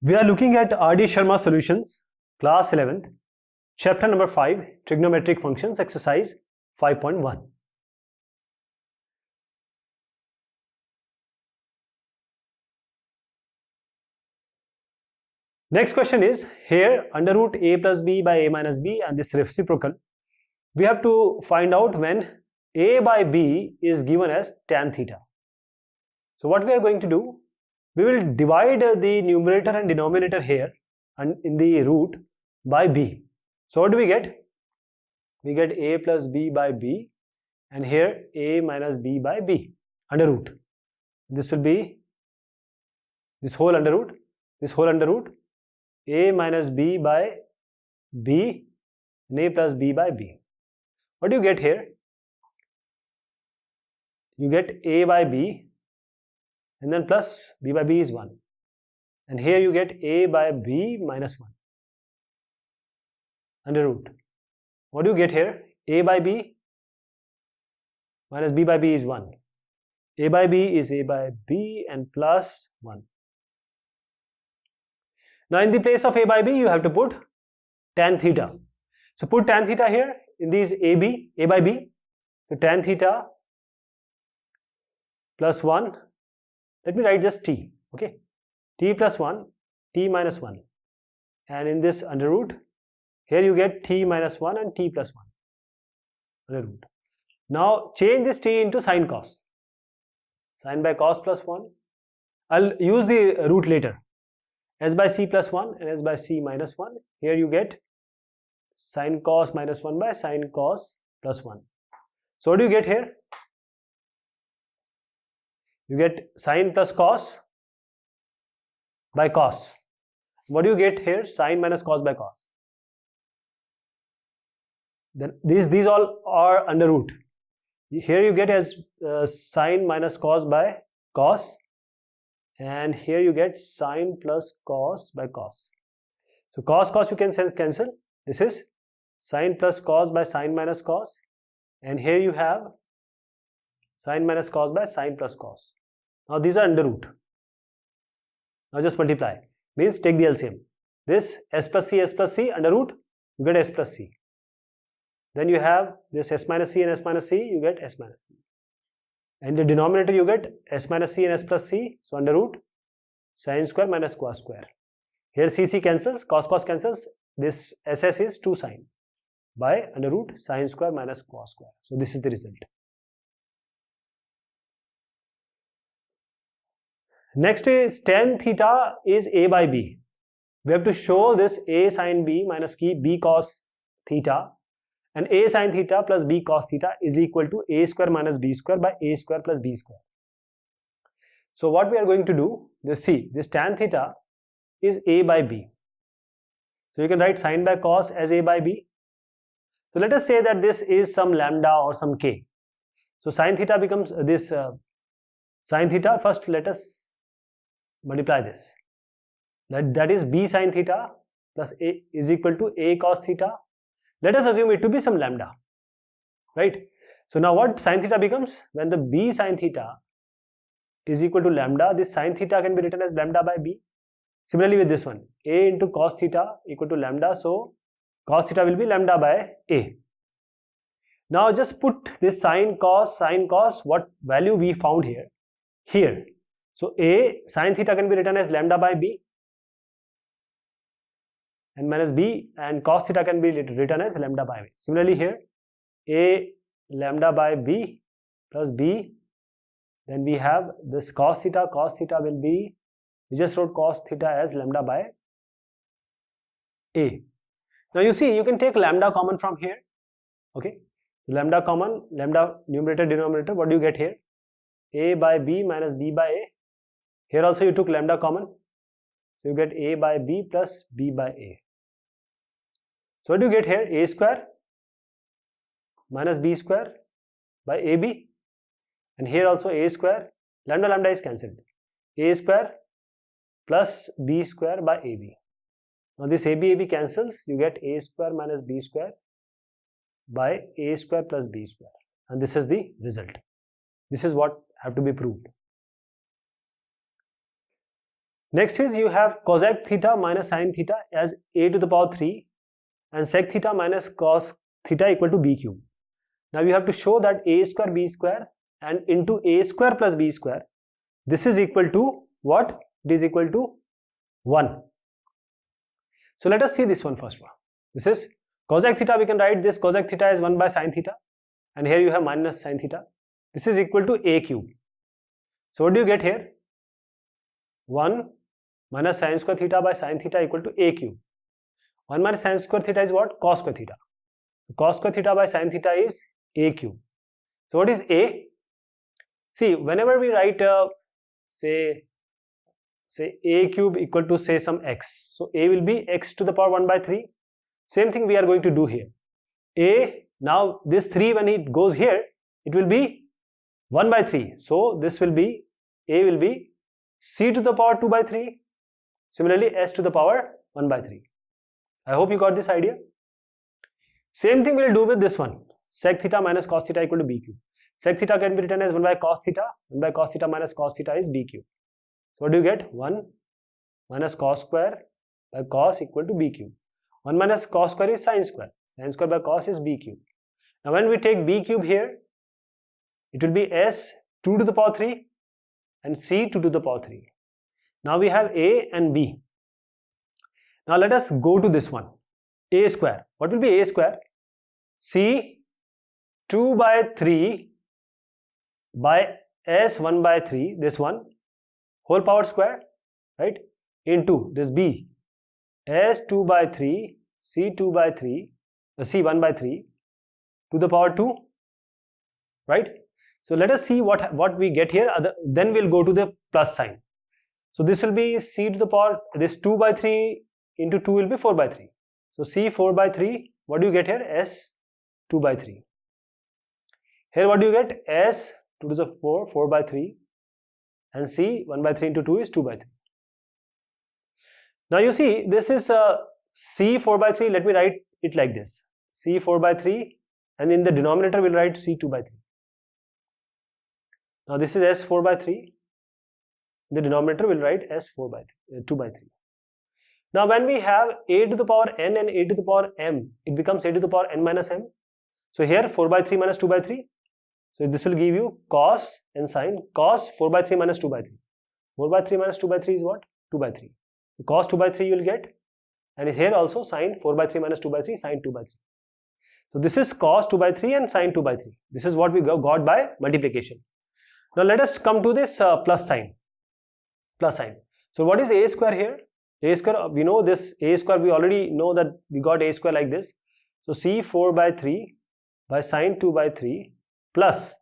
We are looking at R.D. Sharma Solutions, class 11th, chapter number 5, trigonometric functions, exercise 5.1. Next question is, here under root a plus b by a minus b and this reciprocal, we have to find out when a by b is given as tan theta. So what we are going to do, we will divide the numerator and denominator here and in the root by b. So what do we get? We get a plus b by b, and here a minus b by b under root. This will be this whole under root, a minus b by b and a plus b by b. What do you get here? You get a by b and then plus b by b is 1, and here you get a by b minus 1 under root. What do you get here? A by b minus b by b is 1. A by b is a by b and plus 1. Now in the place of a by b you have to put tan theta. So put tan theta here in these a by b. So tan theta plus 1. Let me write just t. Okay, t plus 1, t minus 1, and in this under root here you get t minus 1 and t plus 1 under root. Now change this t into sine cos. Sine by cos plus 1. I'll use the root later. S by c plus 1 and s by c minus 1. Here you get sine cos minus 1 by sine cos plus 1. So what do you get here? You get sine plus cos by cos. What do you get here? Sine minus cos by cos. Then these all are under root. Here you get as sine minus cos by cos, and here you get sine plus cos by cos. So cos you can cancel. This is sine plus cos by sine minus cos, and here you have sine minus cos by sine plus cos. Now these are under root. Now just multiply. Means take the LCM. This s plus c under root, you get s plus c. Then you have this s minus c and s minus c, you get s minus c. And the denominator you get s minus c and s plus c. So under root sine square minus cos square. Here c cancels, cos cancels. This ss is 2 sine by under root sine square minus cos square. So this is the result. Next is tan theta is a by b. We have to show this a sin b minus b cos theta, and a sin theta plus b cos theta is equal to a square minus b square by a square plus b square. So what we are going to do, this tan theta is a by b. So you can write sin by cos as a by b. So let us say that this is some lambda or some k. So sin theta becomes this sin theta. First let us multiply this. That is b sin theta plus a is equal to a cos theta. Let us assume it to be some lambda, right? So now what sin theta becomes? When the b sin theta is equal to lambda, this sin theta can be written as lambda by b. Similarly with this one, a into cos theta equal to lambda, so cos theta will be lambda by a. Now just put this sin cos, what value we found here. So a sin theta can be written as lambda by b, and minus b, and cos theta can be written as lambda by b. Similarly here, a lambda by b plus b, then we have this cos theta will be, we just wrote cos theta as lambda by a. Now you see, you can take lambda common from here. Okay, lambda common, lambda numerator denominator, what do you get here? A by b minus b by a. Here also you took lambda common, so you get a by b plus b by a. So what do you get here? A square minus b square by ab, and here also a square, lambda is cancelled, a square plus b square by ab. Now this ab cancels, you get a square minus b square by a square plus b square, and this is the result. This is what have to be proved. Next is you have cosec theta minus sin theta as a to the power 3 and sec theta minus cos theta equal to b cube. Now you have to show that a square b square and into a square plus b square, this is equal to what? It is equal to 1. So let us see this one first. This is cosec theta. We can write this cosec theta as 1 by sin theta, and here you have minus sin theta. This is equal to a cube. So what do you get here? 1 minus sin square theta by sin theta equal to a cube. 1 minus sin square theta is what? Cos square theta. Cos square theta by sin theta is a cube. So what is a? See, whenever we write say a cube equal to say some x, so a will be x to the power 1 by 3. Same thing we are going to do here. A, now this 3 when it goes here, it will be 1 by 3. So this will be, a will be c to the power 2 by 3. Similarly, s to the power 1 by 3. I hope you got this idea. Same thing we'll do with this one. Sec theta minus cos theta equal to b cube. Sec theta can be written as 1 by cos theta. 1 by cos theta minus cos theta is b cube. So what do you get? 1 minus cos square by cos equal to b cube. 1 minus cos square is sin square. Sin square by cos is b cube. Now when we take b cube here, it will be s 2 to the power 3 and c 2 to the power 3. Now we have a and b. Now let us go to this one. A square. What will be a square? C 2 by 3 by s 1 by 3, this one, whole power square, right, into this b, s 2 by 3, c 2 by 3, c 1 by 3 to the power 2, right? So let us see what we get here. Then we'll go to the plus sign. So this will be c to the power, this 2 by 3 into 2 will be 4 by 3. So c 4 by 3, what do you get here? S 2 by 3. Here what do you get? S 2 to the 4, 4 by 3, and c 1 by 3 into 2 is 2 by 3. Now you see this is c 4 by 3. Let me write it like this. C 4 by 3, and in the denominator we'll write c 2 by 3. Now this is s 4 by 3. In the denominator we'll write s 4 by 3, 2 by 3. Now when we have a to the power n and a to the power m, it becomes a to the power n minus m. So here 4 by 3 minus 2 by 3. So this will give you cos and sin. Cos 4 by 3 minus 2 by 3. 4 by 3 minus 2 by 3 is what? 2 by 3. So cos 2 by 3 you will get. And here also sin 4 by 3 minus 2 by 3, sin 2 by 3. So this is cos 2 by 3 and sin 2 by 3. This is what we got by multiplication. Now let us come to this plus sign. Plus sign. So what is a square here? A square, we know this a square, we already know that we got a square like this. So c 4 by 3 by sin 2 by 3 plus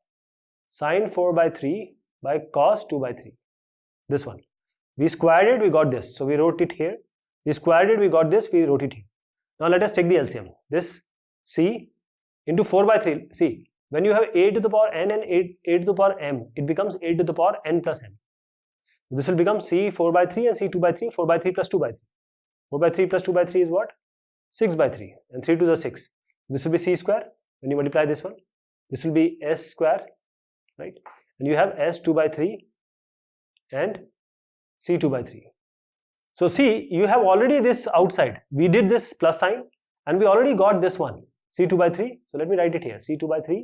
sin 4 by 3 by cos 2 by 3. This one. We squared it, we got this. So we wrote it here. We squared it, we got this, we wrote it here. Now let us take the LCM. This c into 4 by 3. See, when you have a to the power n and a to the power m, it becomes a to the power n plus m. This will become c 4 by 3 and c 2 by 3, 4 by 3 plus 2 by 3. 4 by 3 plus 2 by 3 is what? 6 by 3, and 3 to the 6. This will be c square. When you multiply this one, this will be s square, right? And you have s 2 by 3 and c 2 by 3. So see, you have already this outside. We did this plus sign and we already got this one, c 2 by 3. So let me write it here, c 2 by 3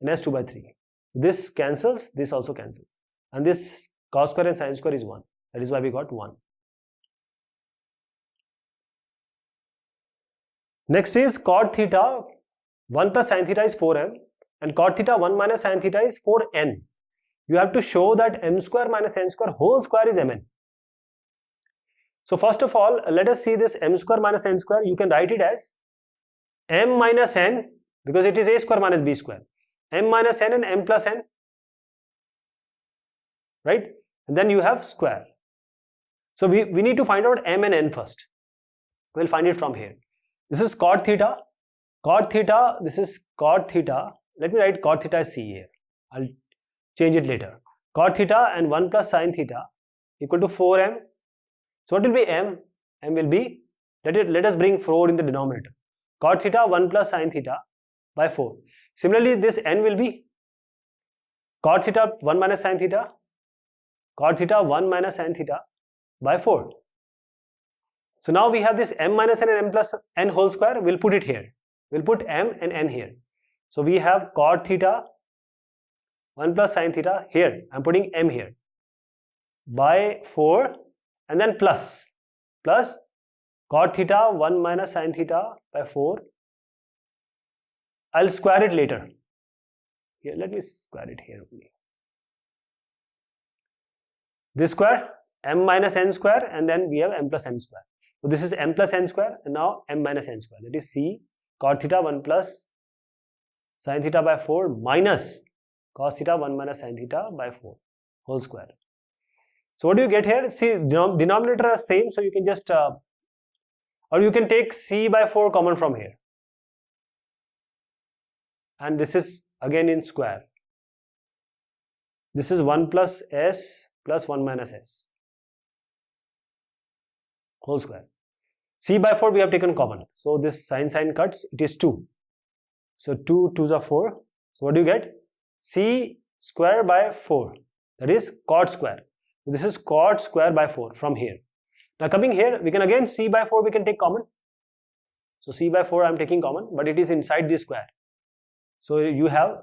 and s 2 by 3. This cancels, this also cancels. And this cos square and sin square is 1. That is why we got 1. Next is cot theta 1 plus sin theta is 4m and cot theta 1 minus sin theta is 4n. You have to show that m square minus n square whole square is mn. So first of all, let us see this m square minus n square. You can write it as m minus n, because it is a square minus b square. M minus n and m plus n, right? And then you have square. So we need to find out m and n first. We'll find it from here. This is cot theta. Cot theta, this is cot theta. Let me write cot theta as c here. I'll change it later. Cot theta and 1 plus sin theta equal to 4m. So what will be m? M will be, let us bring 4 in the denominator. Cot theta 1 plus sin theta by 4. Similarly, this n will be cot theta 1 minus sin theta, cot theta 1 minus sin theta by 4. So now we have this m minus n and m plus n whole square. We'll put it here. We'll put m and n here. So we have cot theta 1 plus sin theta here. I'm putting m here by 4 and then plus cot theta 1 minus sin theta by 4. I'll square it later. Here, let me square it here only. This square m minus n square and then we have m plus n square. So this is m plus n square and now m minus n square. That is c cot theta 1 plus sin theta by 4 minus cos theta 1 minus sin theta by 4 whole square. So what do you get here? See, denominator are same, so you can just or you can take c by 4 common from here. And this is again in square. This is 1 plus s plus 1 minus s whole square. C by 4 we have taken common. So this sin cuts, it is 2. So 2 2s are 4. So what do you get? C square by 4. That is cot square. So this is cot square by 4 from here. Now coming here, we can again c by 4 we can take common. So c by 4 I am taking common, but it is inside this square. So you have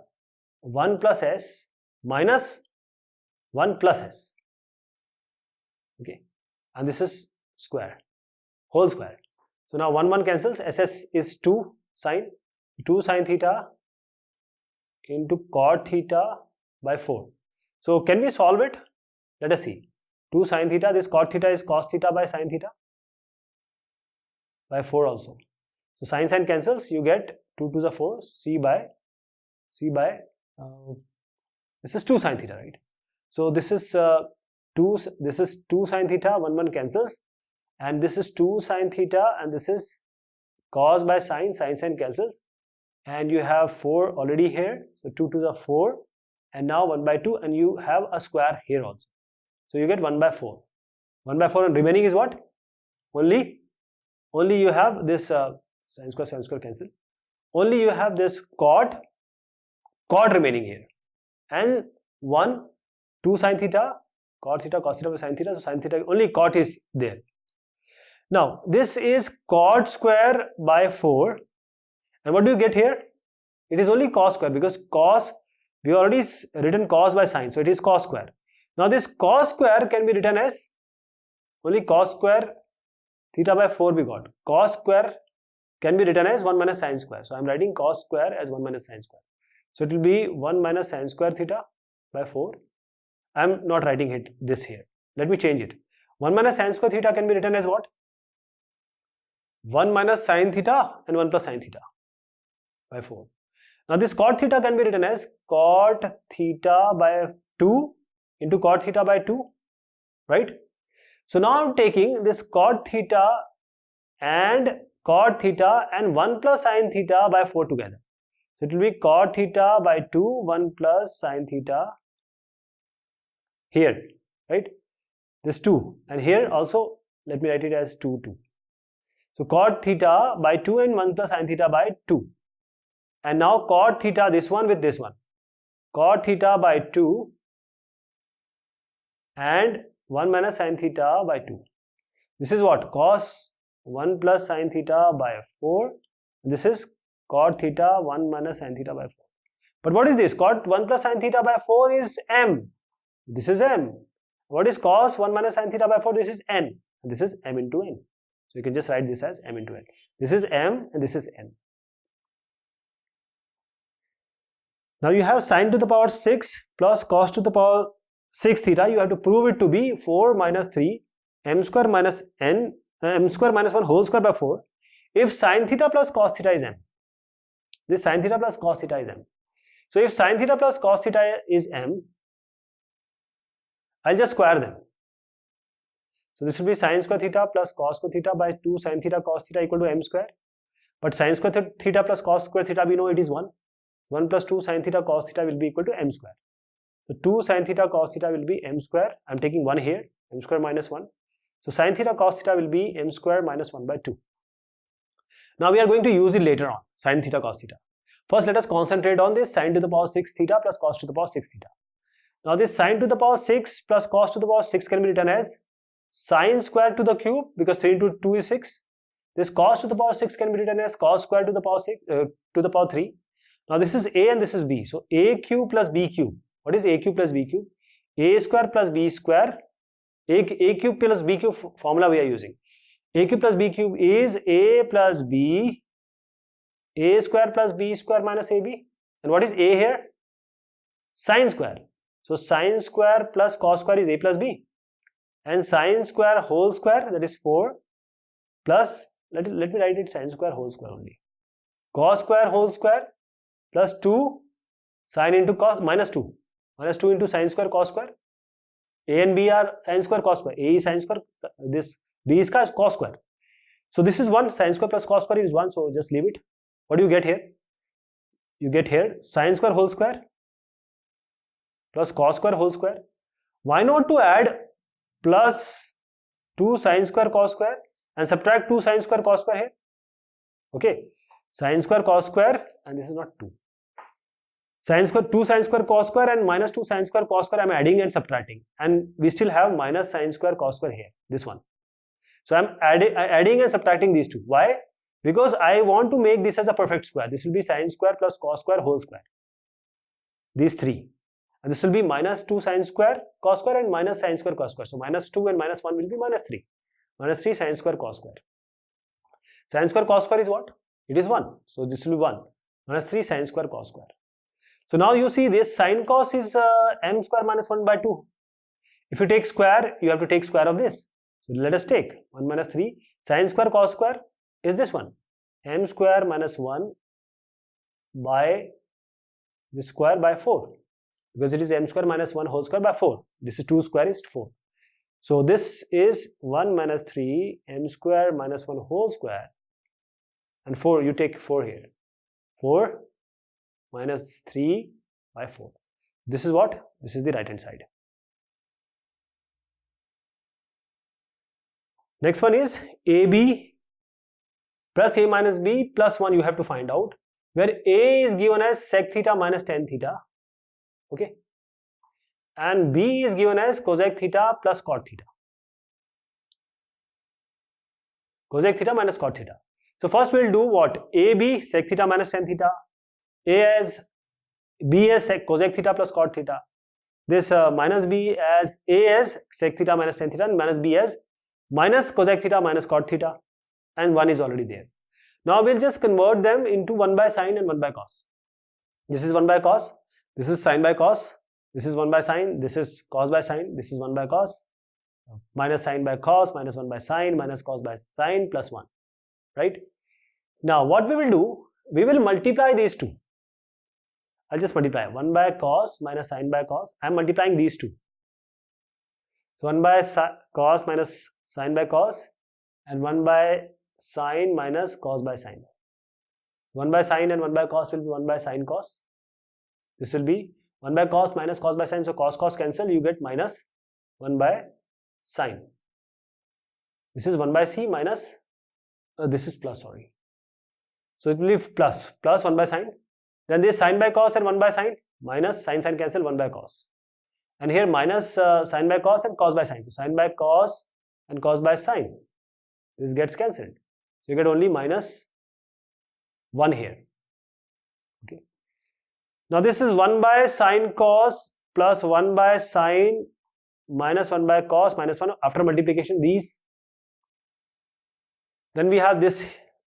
1 plus s minus 1 plus s. Okay, and this is square, whole square. So now 1 cancels. SS is 2 sin theta into cot theta by 4. So can we solve it? Let us see. 2 sin theta, this cot theta is cos theta by sin theta by 4 also. So sin cancels, you get 2 to the 4, this is 2 sin theta, right? So this is 2 sin theta, 1 cancels, and this is 2 sin theta, and this is cos by sin cancels, and you have 4 already here, so 2 to the 4, and now 1 by 2, and you have a square here also. So you get 1 by 4. 1 by 4 and remaining is what? Only you have this sin square cancel. Only you have this cot remaining here, and 2 sin theta, cot theta, cos theta by sin theta. So sin theta, only cot is there. Now this is cot square by 4, and what do you get here? It is only cos square, because cos, we already written cos by sin, so it is cos square. Now this cos square can be written as only cos square theta by 4 we got. Cos square can be written as 1 minus sin square. So I am writing cos square as 1 minus sin square. So it will be 1 minus sin square theta by 4. I am not writing it this here. Let me change it. 1 minus sin square theta can be written as what? 1 minus sin theta and 1 plus sin theta by 4. Now this cot theta can be written as cot theta by 2 into cot theta by 2, right? So now I am taking this cot theta and 1 plus sin theta by 4 together. So it will be cot theta by 2, 1 plus sin theta here, right? This 2, and here also let me write it as 2, 2. So cot theta by 2 and 1 plus sin theta by 2. And now cot theta, this one with this one. Cot theta by 2 and 1 minus sin theta by 2. This is what? Cos 1 plus sin theta by 4. This is cot theta 1 minus sin theta by 4. But what is this? Cot 1 plus sin theta by 4 is m. This is m. What is cos 1 minus sin theta by 4? This is n. And this is m into n. So you can just write this as m into n. This is m and this is n. Now you have sin to the power 6 plus cos to the power 6 theta. You have to prove it to be 4 minus 3 m square minus n m square minus 1 whole square by 4 if sin theta plus cos theta is m. This sin theta plus cos theta is m. So if sin theta plus cos theta is m, I'll just square them. So this will be sin square theta plus cos square theta by 2 sin theta cos theta equal to m square. But sin square theta plus cos square theta, we know it is 1. 1 plus 2 sin theta cos theta will be equal to m square. So 2 sin theta cos theta will be m square. I am taking 1 here, m square minus 1. So sin theta cos theta will be m square minus 1 by 2. Now we are going to use it later on, sin theta cos theta. First let us concentrate on this sin to the power 6 theta plus cos to the power 6 theta. Now this sin to the power 6 plus cos to the power 6 can be written as sine square to the cube, because 3 into 2 is 6. This cos to the power 6 can be written as cos square to the power 6 to the power 3. Now this is a and this is b. So a cube plus b cube. What is a cube plus b cube? A square plus b square. A cube plus b cube formula we are using. A cube plus b cube is a plus b, a square plus b square minus ab. And what is a here? Sine square. So sine square plus cos square is a plus b. And sine square whole square, that is 4, plus, let me write it sine square whole square only. Cos square whole square plus 2 sine into cos minus 2. Minus 2 into sine square cos square. A and b are sine square cos square. A is sine square, this b is cos square. So this is 1, sine square plus cos square is 1, so just leave it. What do you get here? You get here sine square whole square plus cos square whole square. Why not to add plus 2 sine square cos square and subtract 2 sine square cos square here? Okay, sine square cos square, and this is not 2. Sine square, 2 sine square cos square and minus 2 sine square cos square I am adding and subtracting, and we still have minus sine square cos square here, this one. So I am adding and subtracting these two. Why? Because I want to make this as a perfect square. This will be sine square plus cos square whole square. These three. And this will be minus 2 sine square cos square and minus sine square cos square. So minus 2 and minus 1 will be minus 3. Minus 3 sine square cos square. Sine square cos square is what? It is 1. So this will be 1. Minus 3 sine square cos square. So now you see this sine cos is m square minus 1 by 2. If you take square, you have to take square of this. So let us take 1 minus 3. Sine square cos square is this one. M square minus 1 by this square by 4. Because it is m square minus 1 whole square by 4. This is 2 square is 4. So this is 1 minus 3 m square minus 1 whole square. And 4, you take 4 here. 4 minus 3 by 4. This is what? This is the right hand side. Next one is AB plus A minus B plus 1 you have to find out, where A is given as sec theta minus tan theta, okay, and B is given as cosec theta plus cot theta. Cosec theta minus cot theta. So first we will do what? AB sec theta minus tan theta, A as B as sec cosec theta plus cot theta, this minus B as A as sec theta minus tan theta, and minus B as minus cosec theta minus cot theta, and 1 is already there. Now we'll just convert them into 1 by sine and 1 by cos. This is 1 by cos, this is sine by cos, this is 1 by sine, this is cos by sine, this is 1 by cos, minus sine by cos, minus 1 by sine, minus cos by sine, plus 1, right? Now what we will do, we will multiply these two. I'll just multiply 1 by cos minus sine by cos. I am multiplying these two. So 1 by cos minus sine by cos, and 1 by sine minus cos by sine. 1 by sine and 1 by cos will be 1 by sine cos. This will be 1 by cos minus cos by sine. So cos cancel, you get minus 1 by sine. This is 1 by c minus, this is plus, sorry. So it will be plus 1 by sine. Then this sine by cos and 1 by sine, minus sine cancel, 1 by cos. And here minus sine by cos and cos by sine. So sine by cos and cos by sine. This gets cancelled. So you get only minus 1 here. Okay. Now this is 1 by sine cos plus 1 by sine minus 1 by cos minus 1 after multiplication these. Then we have this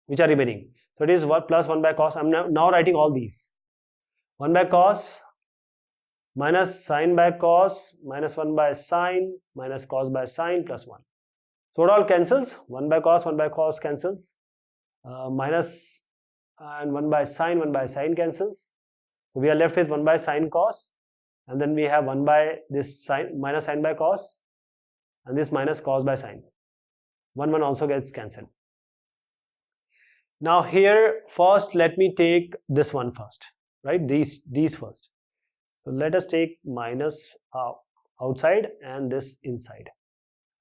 which are remaining. So it is plus 1 by cos. I am now writing all these. 1 by cos minus sine by cos minus 1 by sine minus cos by sine plus 1. So what all cancels? 1 by cos cancels. Minus and 1 by sine cancels. So we are left with 1 by sine cos, and then we have 1 by this sine minus sine by cos, and this minus cos by sine. 1 also gets cancelled. Now here first let me take this one first, right? These first. So let us take minus outside and this inside.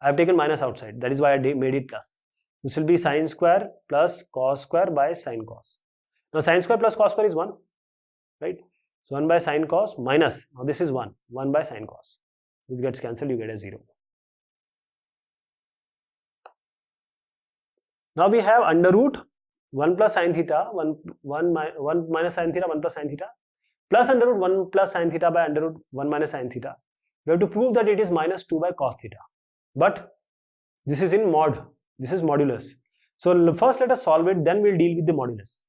I have taken minus outside, that is why I made it plus. This will be sine square plus cos square by sine cos. Now sine square plus cos square is 1, right? So 1 by sine cos minus, now this is 1 by sine cos. This gets cancelled, you get a 0. Now we have under root 1 plus sin theta, 1 minus sin theta, 1 plus sin theta, plus under root 1 plus sin theta by under root 1 minus sin theta. We have to prove that it is minus 2 by cos theta. But this is in mod, this is modulus. So first let us solve it, then we'll deal with the modulus.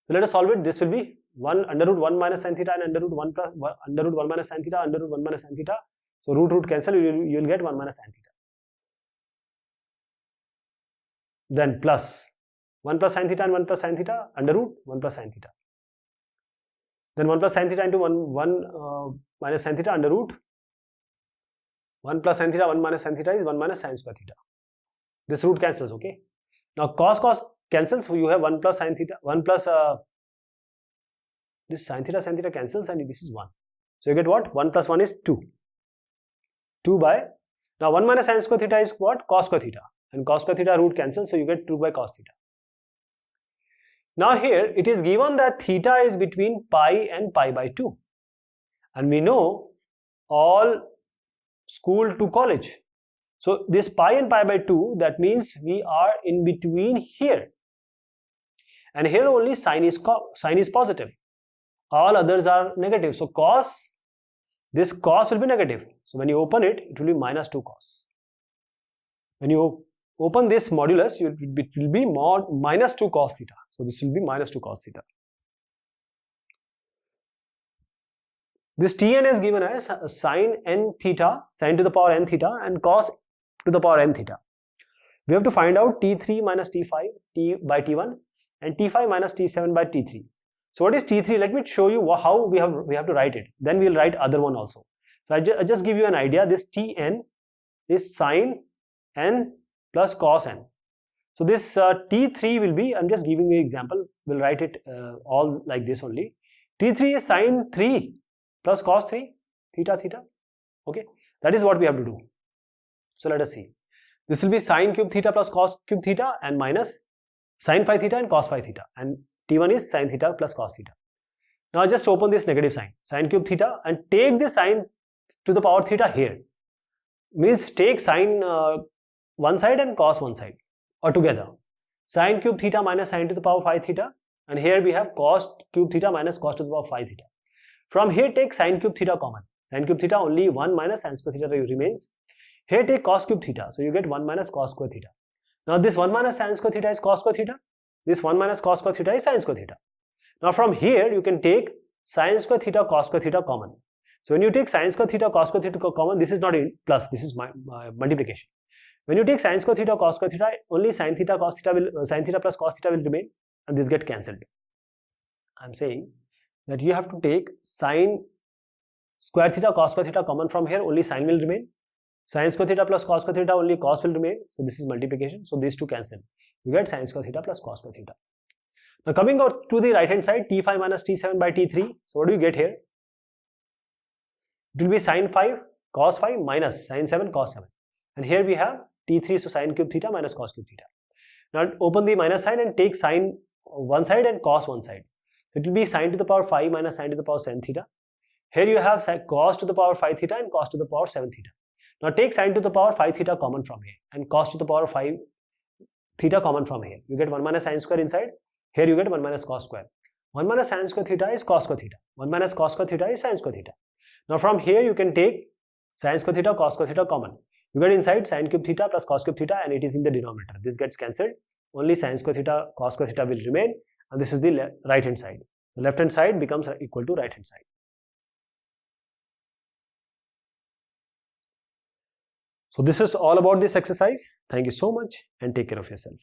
So let us solve it. This will be 1 under root 1 minus sin theta and under root 1 plus under root 1 minus sin theta, under root 1 minus sin theta. So root cancel, you will get 1 minus sin theta. Then plus 1 plus sin theta and 1 plus sin theta, under root 1 plus sin theta. Then 1 plus sin theta into 1 minus sin theta, under root 1 plus sin theta, 1 minus sin theta is 1 minus sin square theta. This root cancels, okay. Now cos cancels, so you have 1 plus sin theta, 1 plus this sin theta cancels, and this is 1. So you get what? 1 plus 1 is 2. 2 by, now 1 minus sin square theta is what? Cos square theta. And cos square theta root cancels, so you get 2 by cos theta. Now here it is given that theta is between pi and pi by 2. And we know all school to college. So this pi and pi by 2, that means we are in between here. And here only sign is positive. All others are negative. So this cos will be negative. So when you open it, it will be minus 2 cos. When you open this modulus, it will be minus 2 cos theta. So this will be minus 2 cos theta. This Tn is given as sin n theta, sin to the power n theta, and cos to the power n theta. We have to find out T3 minus T5 T by T1 and T5 minus T7 by T3. So what is T3? Let me show you how we have to write it. Then we will write other one also. So I just give you an idea. This Tn is sin n plus cos n. So this T3 will be, I'm just giving you an example. We'll write it all like this only. T3 is sin 3 plus cos 3 theta theta. Okay, that is what we have to do. So let us see. This will be sin cube theta plus cos cube theta and minus sin phi theta and cos phi theta, and T1 is sin theta plus cos theta. Now just open this negative sign, sin cube theta, and take this sin to the power theta here. Means take sin one side and cos one side, or together. Sin cube theta minus sin to the power phi theta, and here we have cos cube theta minus cos to the power phi theta. From here take sin cube theta common. Sin cube theta only 1 minus sin square theta remains. Here take cos cube theta, so you get 1 minus cos square theta. Now this 1 minus sin square theta is cos square theta. This 1 minus cos square theta is sin square theta. Now from here you can take sin square theta cos square theta common. So when you take sin square theta cos square theta common, this is not in plus, this is multiplication. When you take sin square theta cos square theta, only sin theta cos theta will sin theta plus cos theta will remain, and this get cancelled. I'm saying that you have to take sin square theta cos square theta common from here, only sin will remain. Sin square theta plus cos square theta, only cos will remain. So this is multiplication. So these two cancel. You get sin square theta plus cos square theta. Now coming out to the right hand side, T5 minus T7 by T3. So what do you get here? It will be sin 5 cos 5 minus sin 7 cos 7. And here we have T3, so sin cube theta minus cos cube theta. Now open the minus sign and take sin one side and cos one side. So it will be sin to the power 5 minus sin to the power 7 theta. Here you have cos to the power 5 theta and cos to the power 7 theta. Now take sin to the power 5 theta common from here and cos to the power 5 theta common from here. You get 1 minus sin square inside. Here you get 1 minus cos square. 1 minus sin square theta is cos square theta. 1 minus cos square theta is sin square theta. Now from here you can take sin square theta cos square theta common. You get inside sin cube theta plus cos cube theta, and it is in the denominator. This gets cancelled. Only sin square theta cos square theta will remain, and this is the right hand side. The left hand side becomes equal to right hand side. So this is all about this exercise. Thank you so much and take care of yourself.